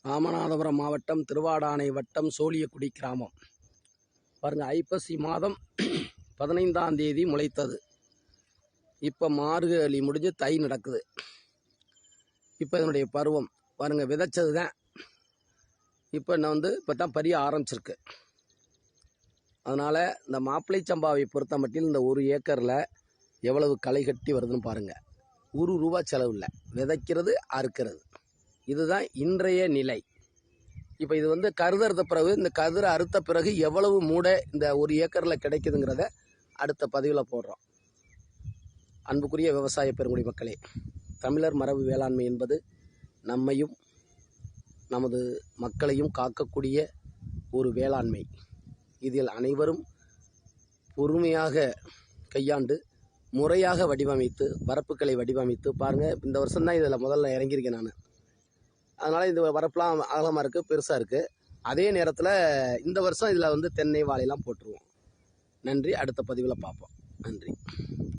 ராமநாதபுரம் மாவட்டம் திருவாடானை வட்டம் சோழியக்குடி கிராமம். பாருங்கள், ஐப்பசி மாதம் 15ஆம் தேதி முளைத்தது. இப்போ மார்கழி முடிஞ்சு தை நடக்குது. இப்போ இதனுடைய பருவம் பாருங்கள், விதைச்சது தான். இப்போ இப்போ தான் பறிய ஆரம்பிச்சிருக்கு. அதனால் இந்த மாப்பிள்ளை சம்பாவை பொறுத்த மட்டில் இந்த 1 ஏக்கரில் எவ்வளவு களை கட்டி வருதுன்னு பாருங்கள். ரூபா செலவு இல்லை, விதைக்கிறது அறுக்கிறது. இதுதான் இன்றைய நிலை. இப்போ இது கருதறுத்த பிறகு, இந்த கதிரை அறுத்த பிறகு எவ்வளவு மூடை இந்த 1 ஏக்கரில் கிடைக்குதுங்கிறத அடுத்த பதிவில் போடுறோம். அன்புக்குரிய விவசாய பெருங்குடி மக்களே, தமிழர் மரபு வேளாண்மை என்பது நம்மையும் நமது மக்களையும் காக்கக்கூடிய ஒரு வேளாண்மை. இதில் அனைவரும் பொறுமையாக கையாண்டு முறையாக வடிவமைத்து வரப்புகளை வடிவமைத்து பாருங்கள். இந்த வருஷம்தான் இதில் முதல்ல இறங்கியிருக்கேன் நான். அதனால் இந்த வரப்புலாம் அகலமாக இருக்குது, பெருசாக இருக்குது. அதே நேரத்தில் இந்த வருஷம் இதில் தென்னை வாழைலாம் போட்டுருவோம். நன்றி. அடுத்த பதிவில் பார்ப்போம். நன்றி.